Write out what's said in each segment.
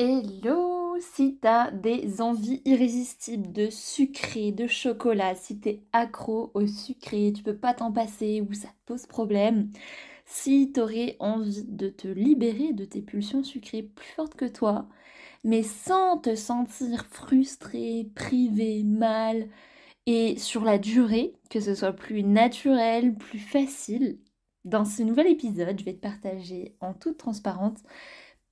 Hello! Si t'as des envies irrésistibles de sucré, de chocolat, si t'es accro au sucré, tu peux pas t'en passer ou ça te pose problème, si t'aurais envie de te libérer de tes pulsions sucrées plus fortes que toi, mais sans te sentir frustré, privé, mal, et sur la durée, que ce soit plus naturel, plus facile, dans ce nouvel épisode, je vais te partager en toute transparence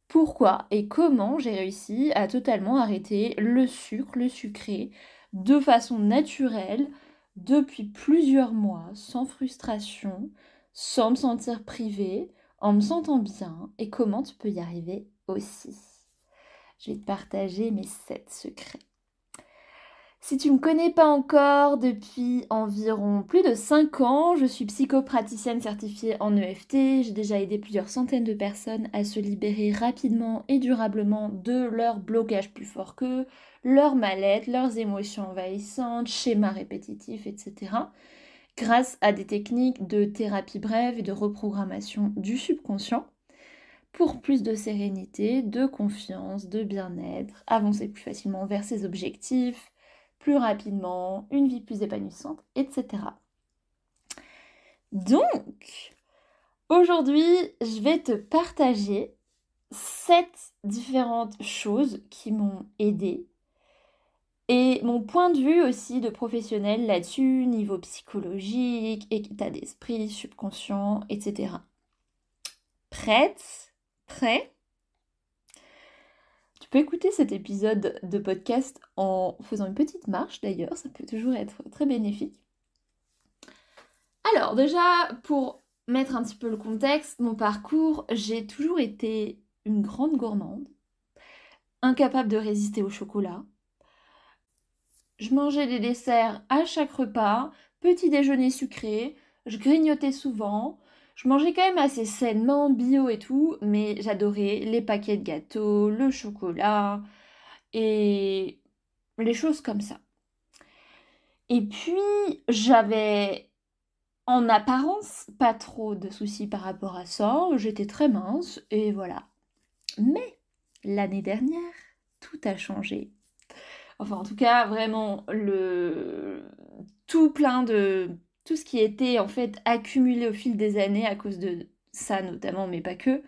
pourquoi et comment j'ai réussi à totalement arrêter le sucre, le sucré, de façon naturelle, depuis plusieurs mois, sans frustration, sans me sentir privée, en me sentant bien, et comment tu peux y arriver aussi. Je vais te partager mes 7 secrets. Si tu ne me connais pas encore, depuis environ plus de 5 ans, je suis psychopraticienne certifiée en EFT. J'ai déjà aidé plusieurs centaines de personnes à se libérer rapidement et durablement de leur blocage plus fort qu'eux, leur mal-être, leurs émotions envahissantes, schémas répétitifs, etc. grâce à des techniques de thérapie brève et de reprogrammation du subconscient pour plus de sérénité, de confiance, de bien-être, avancer plus facilement vers ses objectifs, plus rapidement, une vie plus épanouissante, etc. Donc, aujourd'hui, je vais te partager 7 différentes choses qui m'ont aidée et mon point de vue aussi de professionnel là-dessus, niveau psychologique, état d'esprit, subconscient, etc. Prête? Prêt? Tu peux écouter cet épisode de podcast en faisant une petite marche d'ailleurs, ça peut toujours être très bénéfique. Alors déjà, pour mettre un petit peu le contexte, mon parcours, j'ai toujours été une grande gourmande, incapable de résister au chocolat. Je mangeais des desserts à chaque repas, petit déjeuner sucré, je grignotais souvent. Je mangeais quand même assez sainement, bio et tout, mais j'adorais les paquets de gâteaux, le chocolat et les choses comme ça. Et puis, j'avais en apparence pas trop de soucis par rapport à ça. J'étais très mince et voilà. Mais l'année dernière, tout a changé. Enfin, en tout cas, vraiment, tout plein de... Tout ce qui était en fait accumulé au fil des années à cause de ça notamment, mais pas que,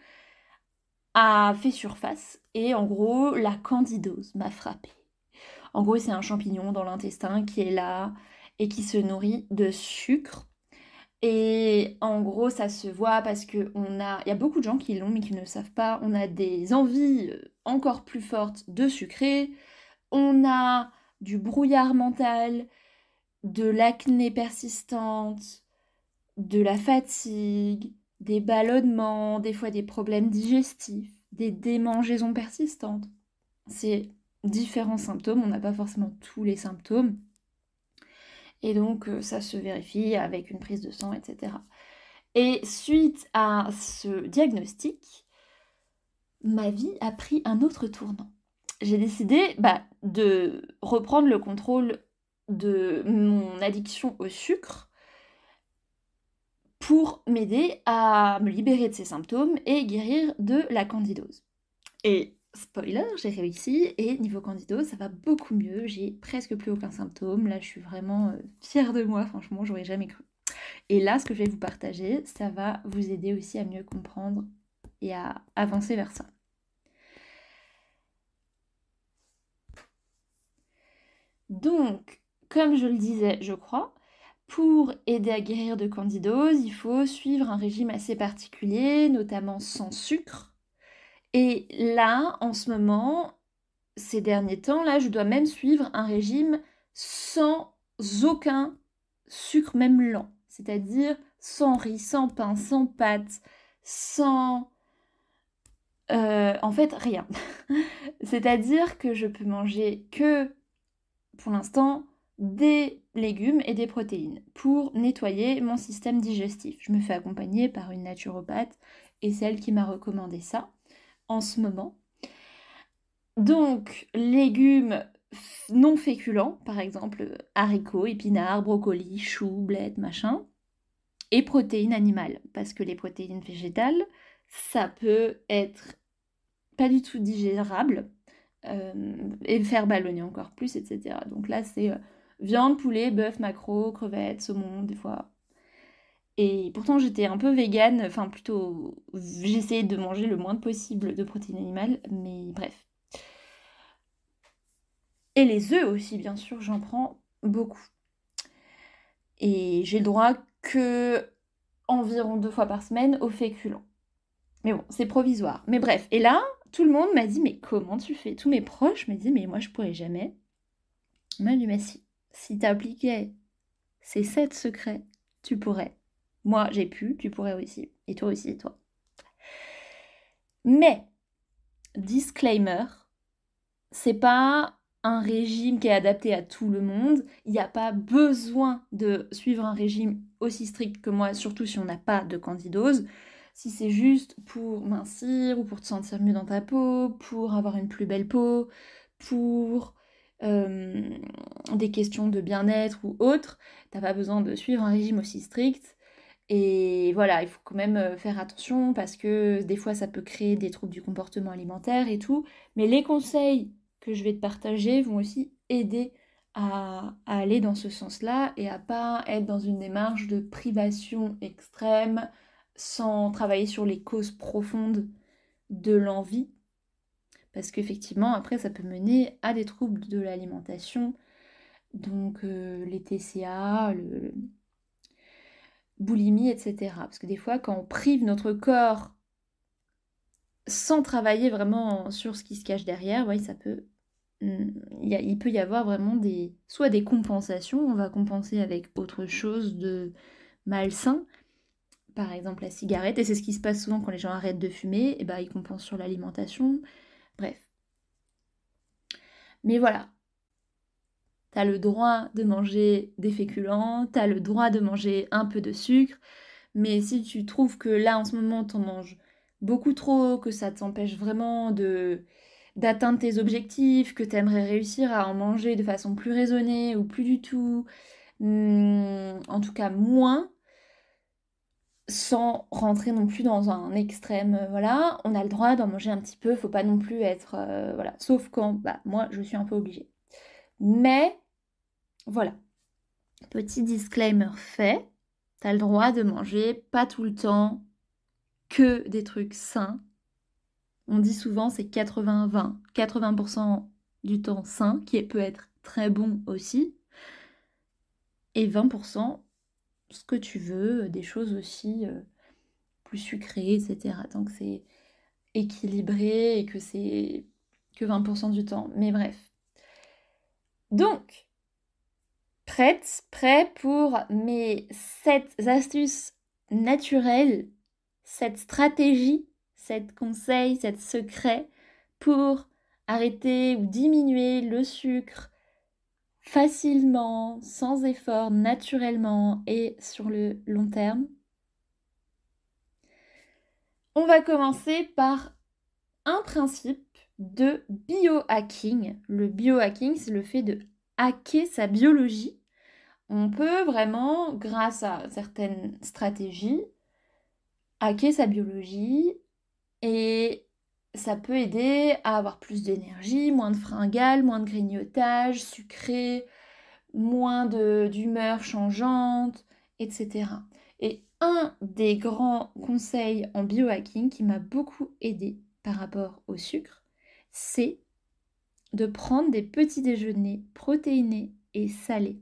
a fait surface. Et en gros, la candidose m'a frappée. En gros, c'est un champignon dans l'intestin qui est là et qui se nourrit de sucre. Et en gros, ça se voit parce il y a beaucoup de gens qui l'ont mais qui ne le savent pas. On a des envies encore plus fortes de sucrer. On a du brouillard mental, de l'acné persistante, de la fatigue, des ballonnements, des fois des problèmes digestifs, des démangeaisons persistantes. C'est différents symptômes, on n'a pas forcément tous les symptômes. Et donc ça se vérifie avec une prise de sang, etc. Et suite à ce diagnostic, ma vie a pris un autre tournant. J'ai décidé de reprendre le contrôle de mon addiction au sucre pour m'aider à me libérer de ces symptômes et guérir de la candidose. Et spoiler, j'ai réussi et niveau candidose, ça va beaucoup mieux. J'ai presque plus aucun symptôme. Là, je suis vraiment fière de moi. Franchement, j'aurais jamais cru. Et là, ce que je vais vous partager, ça va vous aider aussi à mieux comprendre et à avancer vers ça. Donc, comme je le disais, je crois, pour aider à guérir de candidose, il faut suivre un régime assez particulier, notamment sans sucre. Et là, en ce moment, ces derniers temps, là, je dois même suivre un régime sans aucun sucre, même lent. C'est-à-dire sans riz, sans pain, sans pâtes, sans... en fait, rien. C'est-à-dire que je peux manger que, pour l'instant, des légumes et des protéines pour nettoyer mon système digestif. Je me fais accompagner par une naturopathe et c'est elle qui m'a recommandé ça en ce moment. Donc, légumes non féculents, par exemple haricots, épinards, brocolis, choux, blettes, machin, et protéines animales, parce que les protéines végétales, ça peut être pas du tout digérable, et faire ballonner encore plus, etc. Donc là, c'est viande, poulet, bœuf, maquereau, crevettes, saumon, des fois. Et pourtant, j'étais un peu végane, enfin plutôt, j'essayais de manger le moins possible de protéines animales, mais bref. Et les œufs aussi, bien sûr, j'en prends beaucoup. Et j'ai le droit que environ 2 fois par semaine aux féculents. Mais bon, c'est provisoire. Mais bref, et là, tout le monde m'a dit, mais comment tu fais? Tous mes proches m'ont dit, mais moi je pourrais jamais. On m'a dit, mais si t'appliquais ces 7 secrets, tu pourrais. Moi, j'ai pu, tu pourrais aussi. Et toi aussi, et toi. Mais, disclaimer, c'est pas un régime qui est adapté à tout le monde. Il n'y a pas besoin de suivre un régime aussi strict que moi, surtout si on n'a pas de candidose. Si c'est juste pour mincir ou pour te sentir mieux dans ta peau, pour avoir une plus belle peau, pour des questions de bien-être ou autres, t'as pas besoin de suivre un régime aussi strict. Et voilà, il faut quand même faire attention parce que des fois ça peut créer des troubles du comportement alimentaire et tout. Mais les conseils que je vais te partager vont aussi aider à aller dans ce sens-là et à pas être dans une démarche de privation extrême sans travailler sur les causes profondes de l'envie. Parce qu'effectivement, après, ça peut mener à des troubles de l'alimentation, donc les TCA, le boulimie, etc. Parce que des fois, quand on prive notre corps sans travailler vraiment sur ce qui se cache derrière, oui, ça peut... il peut y avoir vraiment soit des compensations, on va compenser avec autre chose de malsain, par exemple la cigarette, et c'est ce qui se passe souvent quand les gens arrêtent de fumer, et ben ils compensent sur l'alimentation, bref. Mais voilà, t'as le droit de manger des féculents, t'as le droit de manger un peu de sucre, mais si tu trouves que là en ce moment t'en manges beaucoup trop, que ça t'empêche vraiment d'atteindre tes objectifs, que t'aimerais réussir à en manger de façon plus raisonnée ou plus du tout, en tout cas moins, sans rentrer non plus dans un extrême, voilà, on a le droit d'en manger un petit peu, faut pas non plus être, voilà, sauf quand, bah, moi je suis un peu obligée. Mais, voilà, petit disclaimer fait, t'as le droit de manger pas tout le temps que des trucs sains. On dit souvent c'est 80-20, 80% du temps sain, qui peut être très bon aussi, et 20% ce que tu veux, des choses aussi plus sucrées, etc. Tant que c'est équilibré et que c'est que 20% du temps. Mais bref. Donc, prêt pour mes 7 astuces naturelles, 7 stratégies, 7 conseils, 7 secrets pour arrêter ou diminuer le sucre facilement, sans effort, naturellement et sur le long terme. On va commencer par un principe de biohacking. Le biohacking, c'est le fait de hacker sa biologie. On peut vraiment, grâce à certaines stratégies, hacker sa biologie et ça peut aider à avoir plus d'énergie, moins de fringales, moins de grignotage, sucré, moins d'humeur changeante, etc. Et un des grands conseils en biohacking qui m'a beaucoup aidé par rapport au sucre, c'est de prendre des petits déjeuners protéinés et salés.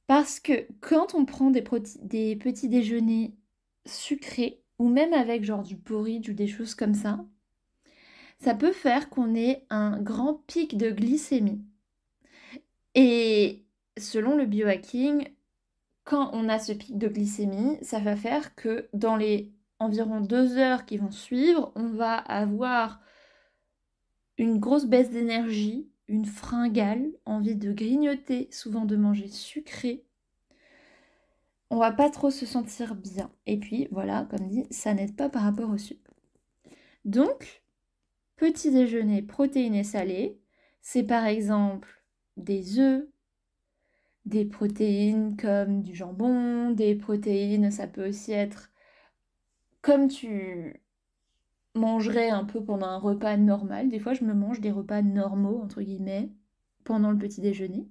Parce que quand on prend des petits déjeuners sucrés, ou même avec genre du porridge ou des choses comme ça peut faire qu'on ait un grand pic de glycémie. Et selon le biohacking, quand on a ce pic de glycémie, ça va faire que dans les environ 2 heures qui vont suivre, on va avoir une grosse baisse d'énergie, une fringale, envie de grignoter, souvent de manger sucré. On va pas trop se sentir bien. Et puis voilà, comme dit, ça n'aide pas par rapport au sucre. Donc, petit déjeuner protéiné salé, c'est par exemple des œufs, des protéines comme du jambon, des protéines, ça peut aussi être comme tu mangerais un peu pendant un repas normal. Des fois, je me mange des repas normaux, entre guillemets, pendant le petit déjeuner.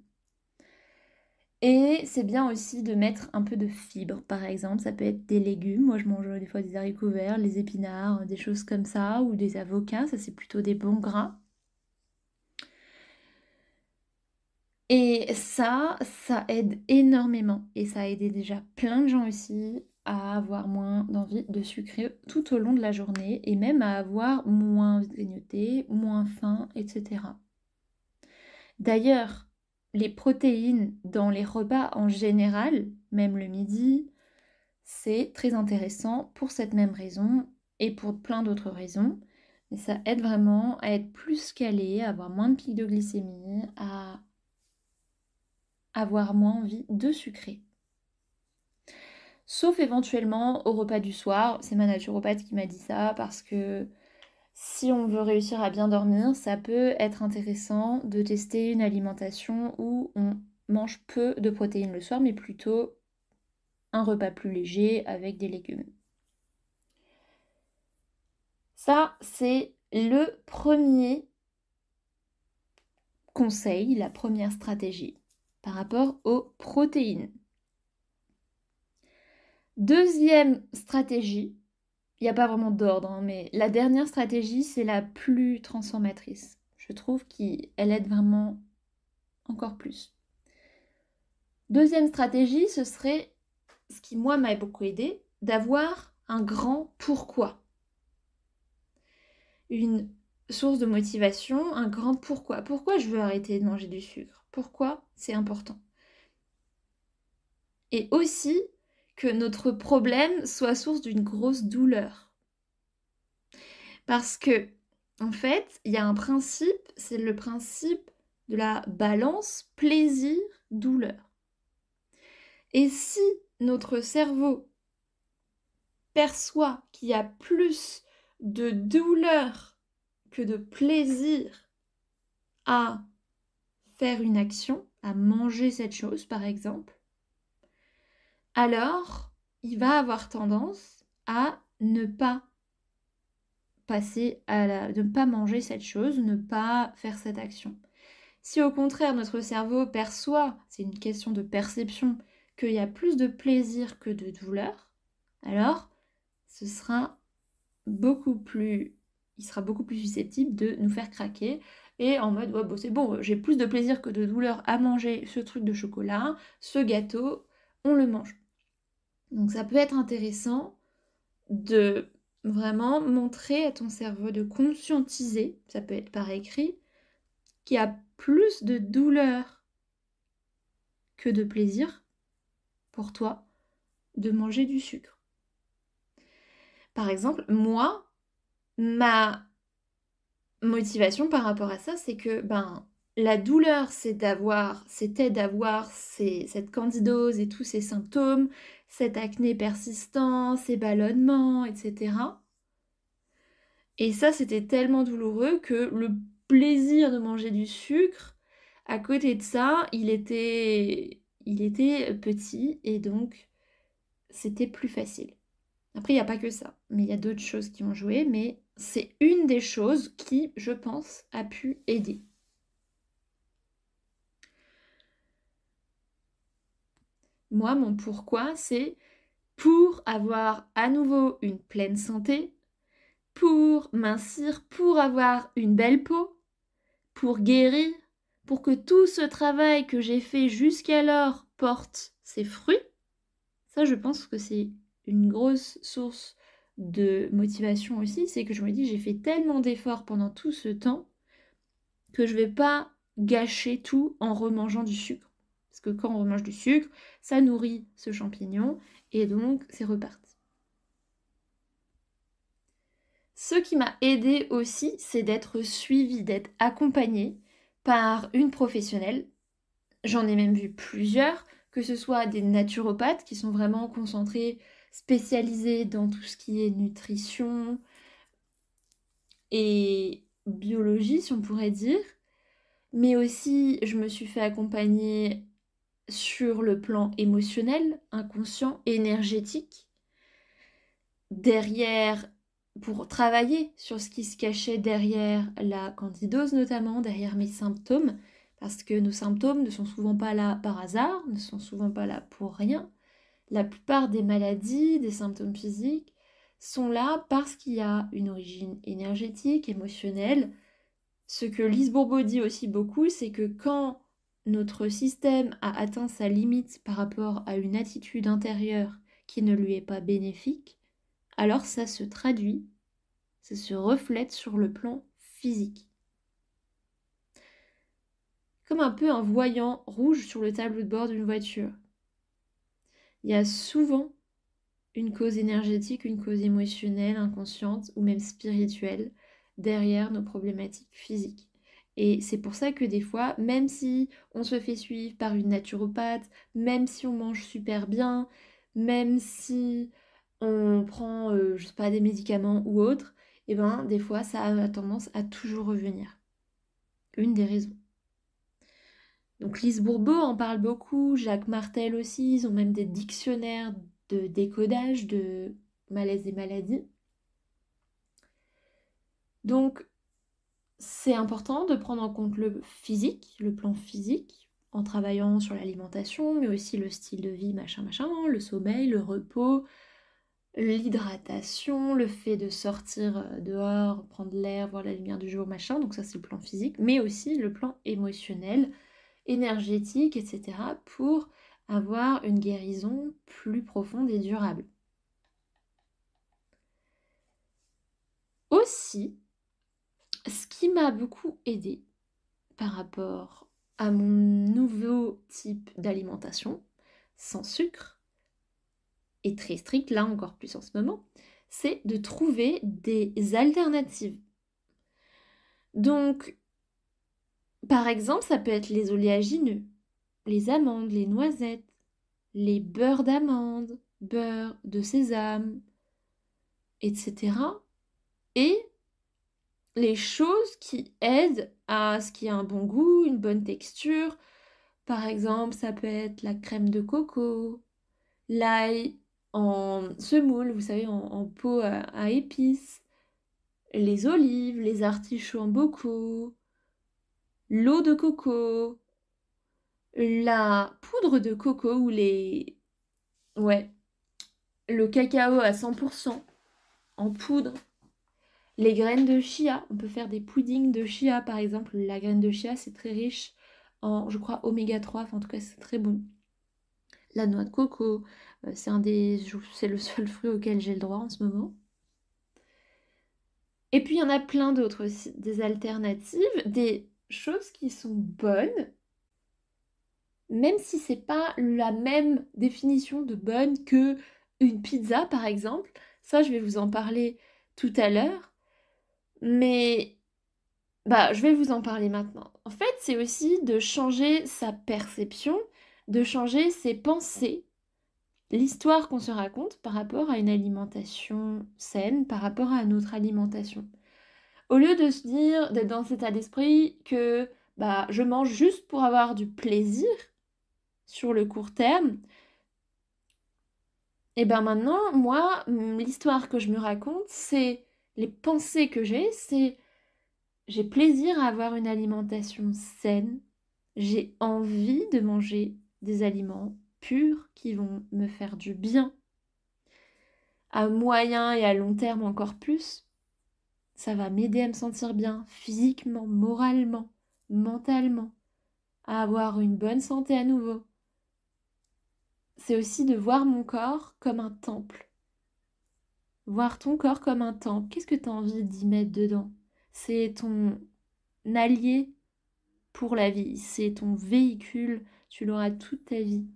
Et c'est bien aussi de mettre un peu de fibres, par exemple. Ça peut être des légumes. Moi, je mange des fois des haricots verts, les épinards, des choses comme ça, ou des avocats. Ça, c'est plutôt des bons gras. Et ça aide énormément. Et ça a aidé déjà plein de gens aussi à avoir moins d'envie de sucrer tout au long de la journée et même à avoir moins envie de grignoter, moins faim, etc. D'ailleurs, les protéines dans les repas en général, même le midi, c'est très intéressant pour cette même raison et pour plein d'autres raisons. Mais ça aide vraiment à être plus calé, à avoir moins de pics de glycémie, à avoir moins envie de sucrer. Sauf éventuellement au repas du soir, c'est ma naturopathe qui m'a dit ça parce que si on veut réussir à bien dormir, ça peut être intéressant de tester une alimentation où on mange peu de protéines le soir, mais plutôt un repas plus léger avec des légumes. Ça, c'est le premier conseil, la première stratégie par rapport aux protéines. Deuxième stratégie, il n'y a pas vraiment d'ordre, hein, mais la dernière stratégie, c'est la plus transformatrice. Je trouve qu'elle aide vraiment encore plus. Deuxième stratégie, ce serait, ce qui moi m'a beaucoup aidé, d'avoir un grand pourquoi. Une source de motivation, un grand pourquoi. Pourquoi je veux arrêter de manger du sucre? Pourquoi c'est important? Et aussi que notre problème soit source d'une grosse douleur. Parce que, en fait, il y a un principe, c'est le principe de la balance plaisir-douleur. Et si notre cerveau perçoit qu'il y a plus de douleur que de plaisir à faire une action, à manger cette chose par exemple, alors il va avoir tendance à ne pas de ne pas manger cette chose, ne pas faire cette action. Si au contraire notre cerveau perçoit, c'est une question de perception, qu'il y a plus de plaisir que de douleur, alors il sera beaucoup plus susceptible de nous faire craquer et en mode ouais, bon, c'est bon, j'ai plus de plaisir que de douleur à manger ce truc de chocolat, ce gâteau, on le mange. Donc ça peut être intéressant de vraiment montrer à ton cerveau, de conscientiser, ça peut être par écrit, qu'il y a plus de douleur que de plaisir pour toi de manger du sucre. Par exemple, moi, ma motivation par rapport à ça, c'est que la douleur, c'était d'avoir cette candidose et tous ces symptômes, cette acné persistant, ces ballonnements, etc. Et ça, c'était tellement douloureux que le plaisir de manger du sucre, à côté de ça, il était petit et donc c'était plus facile. Après, il n'y a pas que ça, mais il y a d'autres choses qui ont joué, mais c'est une des choses qui, je pense, a pu aider. Moi, mon pourquoi, c'est pour avoir à nouveau une pleine santé, pour mincir, pour avoir une belle peau, pour guérir, pour que tout ce travail que j'ai fait jusqu'alors porte ses fruits. Ça, je pense que c'est une grosse source de motivation aussi, c'est que je me dis j'ai fait tellement d'efforts pendant tout ce temps que je vais pas gâcher tout en remangeant du sucre. Parce que quand on remange du sucre, ça nourrit ce champignon et donc c'est reparti. Ce qui m'a aidé aussi, c'est d'être suivie, d'être accompagnée par une professionnelle. J'en ai même vu plusieurs, que ce soit des naturopathes qui sont vraiment concentrés, spécialisés dans tout ce qui est nutrition et biologie, si on pourrait dire. Mais aussi, je me suis fait accompagner sur le plan émotionnel, inconscient, énergétique. Derrière pour travailler sur ce qui se cachait derrière la candidose notamment, derrière mes symptômes, parce que nos symptômes ne sont souvent pas là par hasard, ne sont souvent pas là pour rien. La plupart des maladies, des symptômes physiques, sont là parce qu'il y a une origine énergétique, émotionnelle. Ce que Lise Bourbeau dit aussi beaucoup, c'est que quand notre système a atteint sa limite par rapport à une attitude intérieure qui ne lui est pas bénéfique, alors ça se traduit, ça se reflète sur le plan physique. Comme un peu un voyant rouge sur le tableau de bord d'une voiture. Il y a souvent une cause énergétique, une cause émotionnelle, inconsciente ou même spirituelle derrière nos problématiques physiques. Et c'est pour ça que des fois, même si on se fait suivre par une naturopathe, même si on mange super bien, même si on prend, je sais pas, des médicaments ou autres, et ben des fois ça a tendance à toujours revenir. Une des raisons. Donc Lise Bourbeau en parle beaucoup, Jacques Martel aussi, ils ont même des dictionnaires de décodage de malaise et maladies. Donc c'est important de prendre en compte le physique, le plan physique, en travaillant sur l'alimentation, mais aussi le style de vie, machin, le sommeil, le repos, l'hydratation, le fait de sortir dehors, prendre l'air, voir la lumière du jour, machin, donc ça c'est le plan physique, mais aussi le plan émotionnel, énergétique, etc., pour avoir une guérison plus profonde et durable. Aussi, ce qui m'a beaucoup aidé par rapport à mon nouveau type d'alimentation, sans sucre, et très strict, là encore plus en ce moment, c'est de trouver des alternatives. Donc, par exemple, ça peut être les oléagineux, les amandes, les noisettes, les beurres d'amande, beurre de sésame, etc. Et les choses qui aident à ce qu'il y ait un bon goût, une bonne texture. Par exemple, ça peut être la crème de coco, l'ail en semoule, vous savez, en pot à épices, les olives, les artichauts en bocaux, l'eau de coco, la poudre de coco ou les... Ouais, le cacao à 100% en poudre, les graines de chia. On peut faire des puddings de chia, par exemple. La graine de chia, c'est très riche en, je crois, oméga 3. Enfin, en tout cas, c'est très bon. La noix de coco, c'est le seul fruit auquel j'ai le droit en ce moment. Et puis, il y en a plein d'autres aussi. Des alternatives, des choses qui sont bonnes, même si c'est pas la même définition de bonne que une pizza, par exemple. Ça, je vais vous en parler tout à l'heure. Mais je vais vous en parler maintenant. En fait, c'est aussi de changer sa perception, de changer ses pensées, l'histoire qu'on se raconte par rapport à une alimentation saine, par rapport à notre alimentation. Au lieu de se dire, d'être dans cet état d'esprit que je mange juste pour avoir du plaisir sur le court terme, et ben maintenant, moi, l'histoire que je me raconte, c'est les pensées que c'est j'ai plaisir à avoir une alimentation saine. J'ai envie de manger des aliments purs qui vont me faire du bien. À moyen et à long terme encore plus, ça va m'aider à me sentir bien physiquement, moralement, mentalement, à avoir une bonne santé à nouveau. C'est aussi de voir mon corps comme un temple. Voir ton corps comme un temple. Qu'est-ce que tu as envie d'y mettre dedans? C'est ton allié pour la vie. C'est ton véhicule, tu l'auras toute ta vie.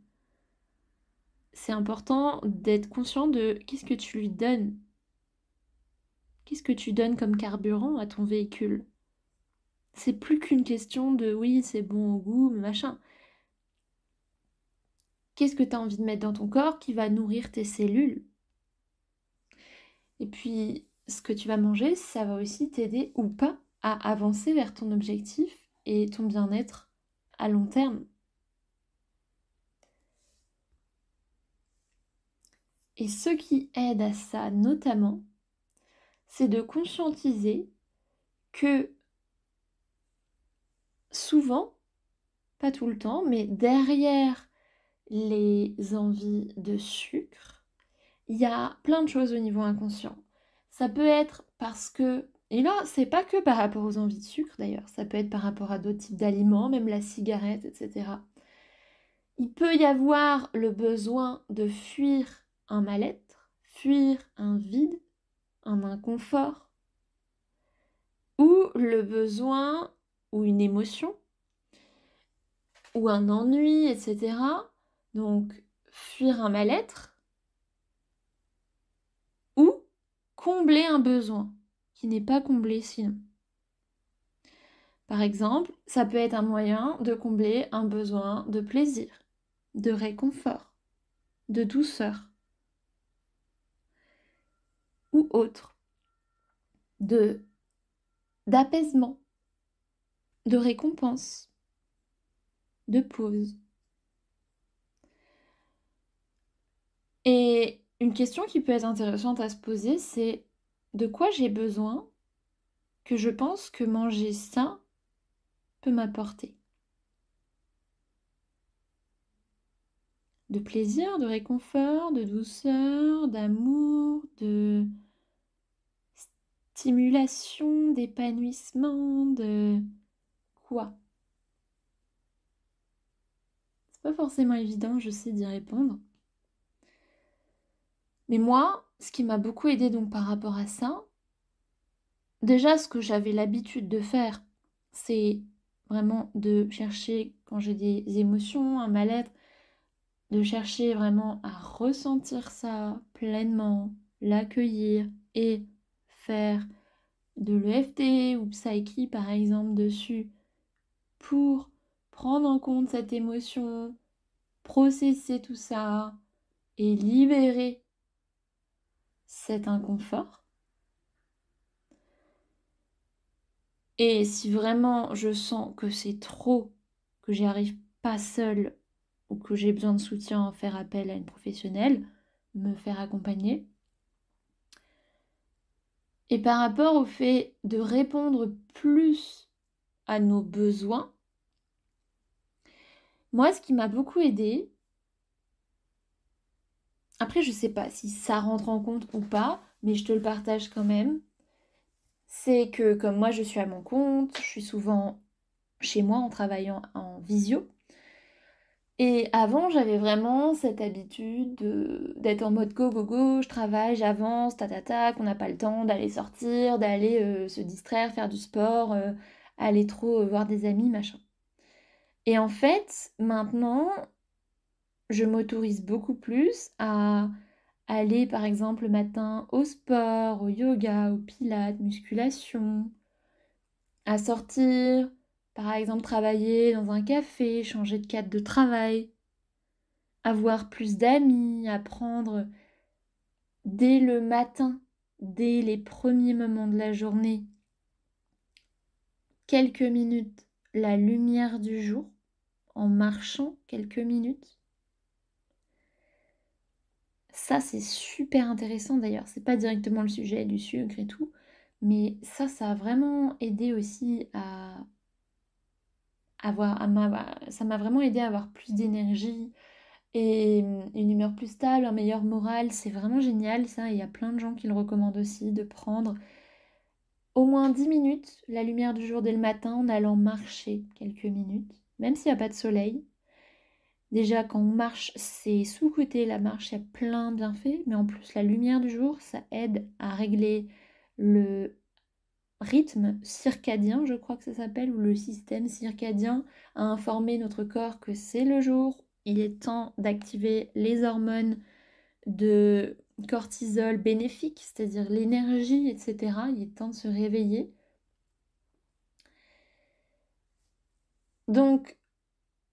C'est important d'être conscient de qu'est-ce que tu lui donnes. Qu'est-ce que tu donnes comme carburant à ton véhicule? C'est plus qu'une question de oui, c'est bon au goût, machin. Qu'est-ce que tu as envie de mettre dans ton corps qui va nourrir tes cellules? Et puis, ce que tu vas manger, ça va aussi t'aider ou pas à avancer vers ton objectif et ton bien-être à long terme. Et ce qui aide à ça notamment, c'est de conscientiser que souvent, pas tout le temps, mais derrière les envies de sucre, il y a plein de choses au niveau inconscient. Ça peut être parce que, et là, c'est pas que par rapport aux envies de sucre d'ailleurs, ça peut être par rapport à d'autres types d'aliments, même la cigarette, etc. Il peut y avoir le besoin de fuir un mal-être, fuir un vide, un inconfort, ou le besoin, ou une émotion, ou un ennui, etc. Donc, fuir un mal-être, ou combler un besoin qui n'est pas comblé sinon. Par exemple, ça peut être un moyen de combler un besoin de plaisir, de réconfort, de douceur, ou autre, d'apaisement, de récompense, de pause. Et une question qui peut être intéressante à se poser, c'est de quoi j'ai besoin que je pense que manger sain peut m'apporter? De plaisir, de réconfort, de douceur, d'amour, de stimulation, d'épanouissement, de quoi? C'est pas forcément évident, je sais, d'y répondre. Mais moi, ce qui m'a beaucoup aidé donc par rapport à ça, déjà ce que j'avais l'habitude de faire, c'est vraiment de chercher, quand j'ai des émotions, un mal-être, de chercher vraiment à ressentir ça pleinement, l'accueillir et faire de l'EFT ou Psyche par exemple dessus pour prendre en compte cette émotion, processer tout ça et libérer cet inconfort. Et si vraiment je sens que c'est trop, que j'y arrive pas seule ou que j'ai besoin de soutien, faire appel à une professionnelle, me faire accompagner. Et par rapport au fait de répondre plus à nos besoins, moi ce qui m'a beaucoup aidé, après je sais pas si ça rentre en compte ou pas, mais je te le partage quand même, c'est que comme moi je suis à mon compte, je suis souvent chez moi en travaillant en visio. Et avant, j'avais vraiment cette habitude d'être en mode go, go, go, je travaille, j'avance, qu'on n'a pas le temps d'aller sortir, d'aller se distraire, faire du sport, aller trop voir des amis, machin. Et en fait, maintenant, je m'autorise beaucoup plus à aller, par exemple, le matin au sport, au yoga, au pilates, musculation, à sortir, par exemple, travailler dans un café, changer de cadre de travail, avoir plus d'amis, apprendre dès le matin, dès les premiers moments de la journée, quelques minutes, la lumière du jour, en marchant quelques minutes. Ça, c'est super intéressant d'ailleurs. C'est pas directement le sujet du sucre et tout, mais ça a vraiment aidé aussi à ça m'a vraiment aidé à avoir plus d'énergie et une humeur plus stable, un meilleur moral. C'est vraiment génial ça. Il y a plein de gens qui le recommandent aussi de prendre au moins 10 minutes la lumière du jour dès le matin en allant marcher quelques minutes, même s'il n'y a pas de soleil. Déjà, quand on marche, c'est sous-coté la marche, il y a plein de bienfaits, mais en plus, la lumière du jour, ça aide à régler le rythme circadien, je crois que ça s'appelle, ou le système circadien, à informer notre corps que c'est le jour, il est temps d'activer les hormones de cortisol bénéfiques, c'est-à-dire l'énergie, etc. Il est temps de se réveiller. Donc,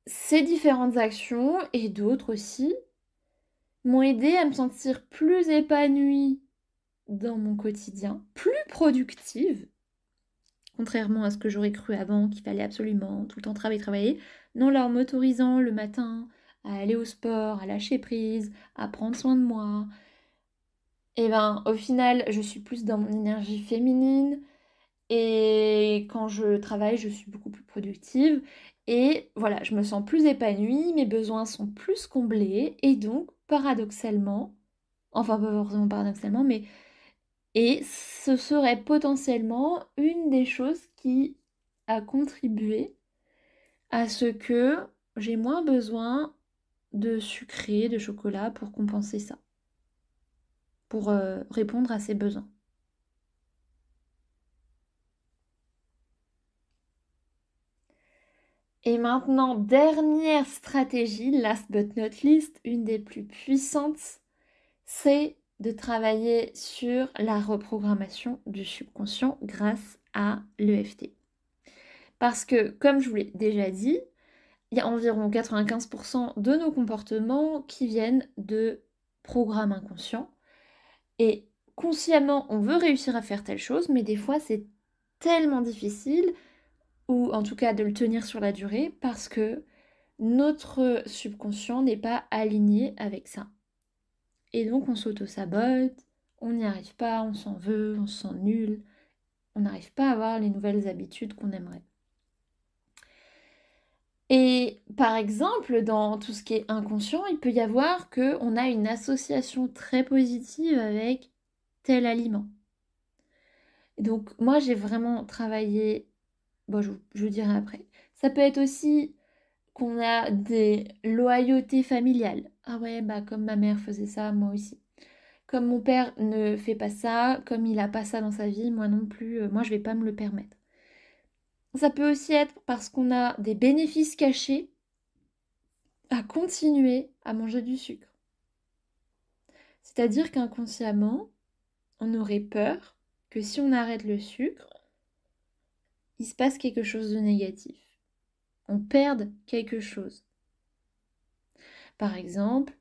ces différentes actions, et d'autres aussi, m'ont aidé à me sentir plus épanouie dans mon quotidien, plus productive, contrairement à ce que j'aurais cru avant, qu'il fallait absolument tout le temps travailler, travailler. Non, là, en m'autorisant le matin à aller au sport, à lâcher prise, à prendre soin de moi, Et ben au final, je suis plus dans mon énergie féminine et quand je travaille, je suis beaucoup plus productive et voilà, je me sens plus épanouie, mes besoins sont plus comblés et donc paradoxalement, enfin pas forcément paradoxalement, mais et ce serait potentiellement une des choses qui a contribué à ce que j'ai moins besoin de sucré, de chocolat pour compenser ça, pour répondre à ces besoins. Et maintenant, dernière stratégie, last but not least, une des plus puissantes, c'est de travailler sur la reprogrammation du subconscient grâce à l'EFT. Parce que, comme je vous l'ai déjà dit, il y a environ 95% de nos comportements qui viennent de programmes inconscients. Et consciemment, on veut réussir à faire telle chose, mais des fois, c'est tellement difficile, ou en tout cas de le tenir sur la durée, parce que notre subconscient n'est pas aligné avec ça. Et donc, on s'auto-sabote, on n'y arrive pas, on s'en veut, on se sent nul, on n'arrive pas à avoir les nouvelles habitudes qu'on aimerait. Et par exemple, dans tout ce qui est inconscient, il peut y avoir qu'on a une association très positive avec tel aliment. Donc moi, j'ai vraiment travaillé, bon, je vous dirai après. Ça peut être aussi qu'on a des loyautés familiales. Ah ouais, bah comme ma mère faisait ça, moi aussi. Comme mon père ne fait pas ça, comme il a pas ça dans sa vie, moi non plus, moi je vais pas me le permettre. Ça peut aussi être parce qu'on a des bénéfices cachés à continuer à manger du sucre. C'est-à-dire qu'inconsciemment, on aurait peur que si on arrête le sucre, il se passe quelque chose de négatif. On perde quelque chose. Par exemple,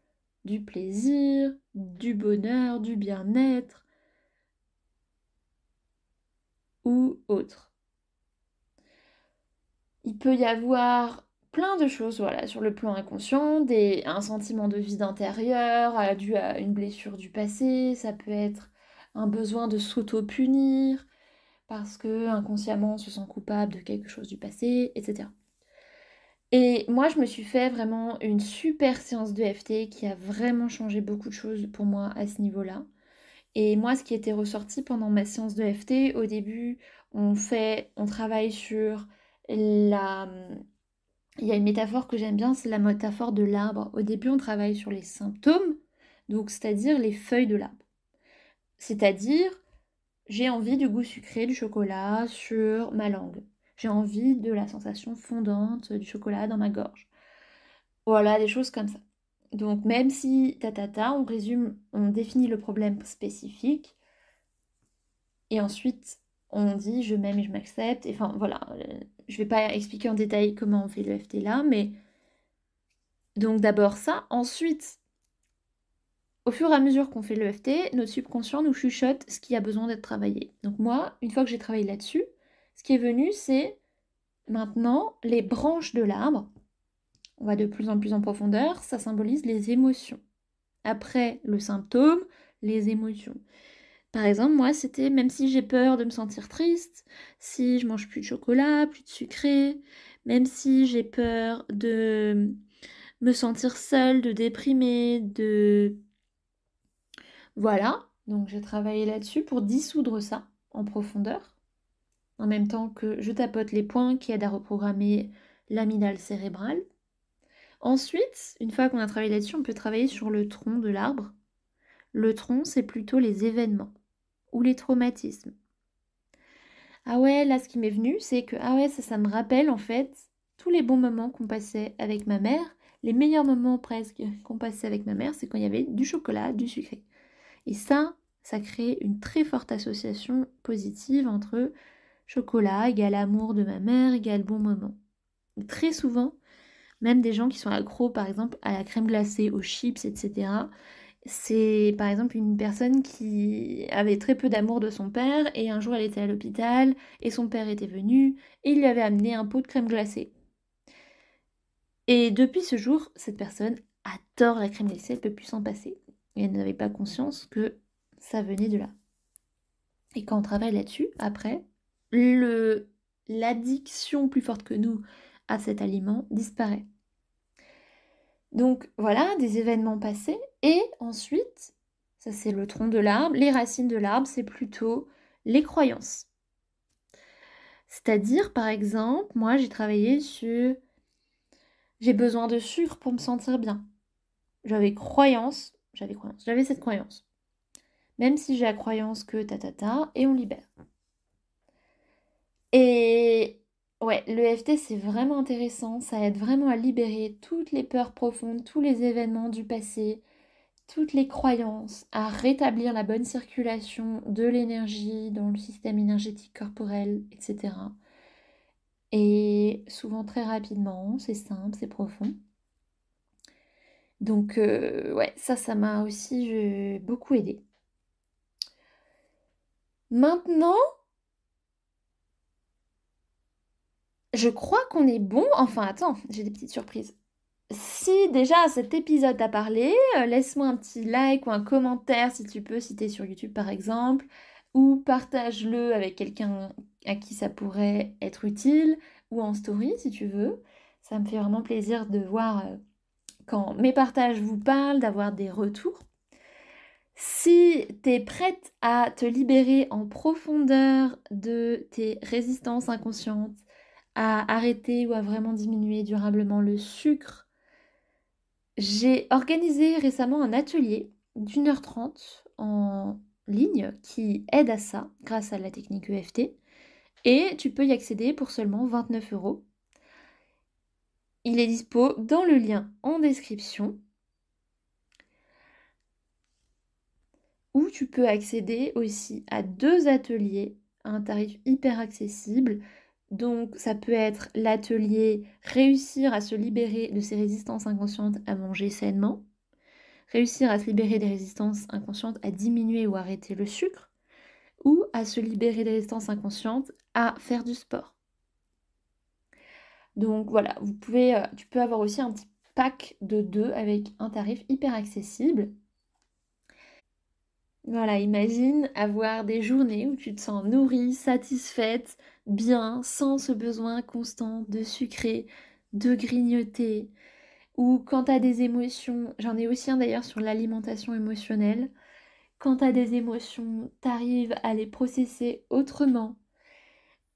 du plaisir, du bonheur, du bien-être ou autre. Il peut y avoir plein de choses, voilà, sur le plan inconscient, un sentiment de vide intérieur dû à une blessure du passé, ça peut être un besoin de s'auto-punir parce que inconsciemment on se sent coupable de quelque chose du passé, etc. Et moi, je me suis fait vraiment une super séance de FT qui a vraiment changé beaucoup de choses pour moi à ce niveau-là. Et moi, ce qui était ressorti pendant ma séance de FT, au début, on travaille sur la... Il y a une métaphore que j'aime bien, c'est la métaphore de l'arbre. Au début, on travaille sur les symptômes, donc c'est-à-dire les feuilles de l'arbre. C'est-à-dire, j'ai envie du goût sucré du chocolat sur ma langue. J'ai envie de la sensation fondante du chocolat dans ma gorge. Voilà, des choses comme ça. Donc même si on résume, on définit le problème spécifique et ensuite on dit je m'aime et je m'accepte. Enfin voilà, je vais pas expliquer en détail comment on fait le FT là, mais donc d'abord ça. Ensuite, au fur et à mesure qu'on fait le FT, notre subconscient nous chuchote ce qui a besoin d'être travaillé. Donc moi, une fois que j'ai travaillé là-dessus, ce qui est venu, c'est maintenant les branches de l'arbre. On va de plus en plus en profondeur, ça symbolise les émotions. Après le symptôme, les émotions. Par exemple, moi, c'était même si j'ai peur de me sentir triste, si je mange plus de chocolat, plus de sucré, même si j'ai peur de me sentir seule, de déprimer, de... Voilà, donc j'ai travaillé là-dessus pour dissoudre ça en profondeur, en même temps que je tapote les points qui aident à reprogrammer l'amygdale cérébrale. Ensuite, une fois qu'on a travaillé là-dessus, on peut travailler sur le tronc de l'arbre. Le tronc, c'est plutôt les événements ou les traumatismes. Ah ouais, là, ce qui m'est venu, c'est que, ah ouais, ça me rappelle en fait tous les bons moments qu'on passait avec ma mère. Les meilleurs moments presque qu'on passait avec ma mère, c'est quand il y avait du chocolat, du sucré. Et ça crée une très forte association positive entre chocolat égale amour de ma mère égale bon moment. Et très souvent, même des gens qui sont accros, par exemple, à la crème glacée, aux chips, etc., c'est par exemple une personne qui avait très peu d'amour de son père et un jour elle était à l'hôpital et son père était venu et il lui avait amené un pot de crème glacée. Et depuis ce jour, cette personne adore la crème glacée, elle ne peut plus s'en passer. Et elle n'avait pas conscience que ça venait de là. Et quand on travaille là-dessus, après, l'addiction plus forte que nous à cet aliment disparaît. Donc voilà, des événements passés. Et ensuite, ça c'est le tronc de l'arbre, les racines de l'arbre, c'est plutôt les croyances. C'est-à-dire, par exemple, moi j'ai travaillé sur j'ai besoin de sucre pour me sentir bien. J'avais cette croyance. Même si j'ai la croyance que et on libère. Et ouais, l'EFT c'est vraiment intéressant, ça aide vraiment à libérer toutes les peurs profondes, tous les événements du passé, toutes les croyances, à rétablir la bonne circulation de l'énergie dans le système énergétique corporel, etc. Et souvent très rapidement, c'est simple, c'est profond. Donc ouais, ça m'a aussi beaucoup aidé. Maintenant, je crois qu'on est bon. Enfin, attends, j'ai des petites surprises. Si déjà cet épisode t'a parlé, laisse-moi un petit like ou un commentaire si tu peux, si t'es sur YouTube par exemple, ou partage-le avec quelqu'un à qui ça pourrait être utile, ou en story si tu veux. Ça me fait vraiment plaisir de voir quand mes partages vous parlent, d'avoir des retours. Si t'es prête à te libérer en profondeur de tes résistances inconscientes, à arrêter ou à vraiment diminuer durablement le sucre, j'ai organisé récemment un atelier d'1h30 en ligne qui aide à ça grâce à la technique EFT et tu peux y accéder pour seulement 29 €. Il est dispo dans le lien en description où tu peux accéder aussi à 2 ateliers à un tarif hyper accessible. Donc ça peut être l'atelier réussir à se libérer de ses résistances inconscientes à manger sainement, réussir à se libérer des résistances inconscientes à diminuer ou arrêter le sucre, ou à se libérer des résistances inconscientes à faire du sport. Donc voilà, tu peux avoir aussi un petit pack de 2 avec un tarif hyper accessible. Voilà, imagine avoir des journées où tu te sens nourrie, satisfaite, bien, sans ce besoin constant de sucrer, de grignoter, ou quand tu as des émotions, j'en ai aussi un d'ailleurs sur l'alimentation émotionnelle, quand tu as des émotions, tu arrives à les processer autrement,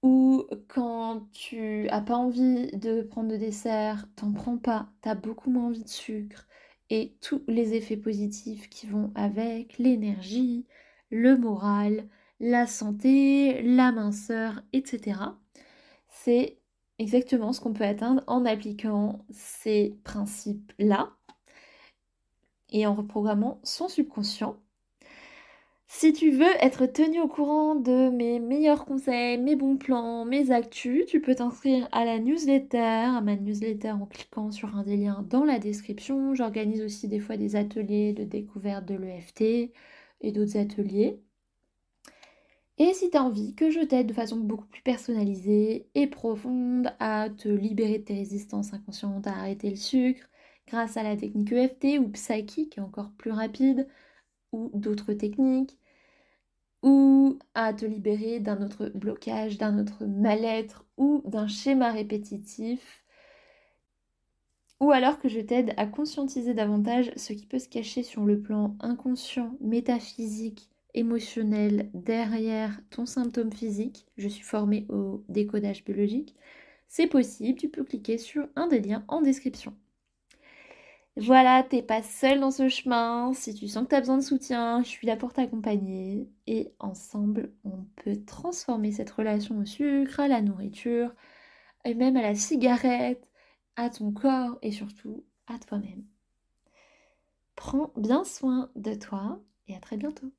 ou quand tu as pas envie de prendre de dessert, t'en prends pas, tu as beaucoup moins envie de sucre, et tous les effets positifs qui vont avec, l'énergie, le moral, la santé, la minceur, etc. C'est exactement ce qu'on peut atteindre en appliquant ces principes-là et en reprogrammant son subconscient. Si tu veux être tenu au courant de mes meilleurs conseils, mes bons plans, mes actus, tu peux t'inscrire à la newsletter, à ma newsletter en cliquant sur un des liens dans la description. J'organise aussi des fois des ateliers de découverte de l'EFT et d'autres ateliers. Et si tu as envie que je t'aide de façon beaucoup plus personnalisée et profonde à te libérer de tes résistances inconscientes, à arrêter le sucre, grâce à la technique EFT ou Psyche qui est encore plus rapide, ou d'autres techniques, ou à te libérer d'un autre blocage, d'un autre mal-être ou d'un schéma répétitif, ou alors que je t'aide à conscientiser davantage ce qui peut se cacher sur le plan inconscient, métaphysique, émotionnel derrière ton symptôme physique. Je suis formée au décodage biologique. C'est possible, tu peux cliquer sur un des liens en description. Voilà, t'es pas seule dans ce chemin. Si tu sens que t'as besoin de soutien, je suis là pour t'accompagner. Et ensemble, on peut transformer cette relation au sucre, à la nourriture, et même à la cigarette, à ton corps et surtout à toi-même. Prends bien soin de toi et à très bientôt.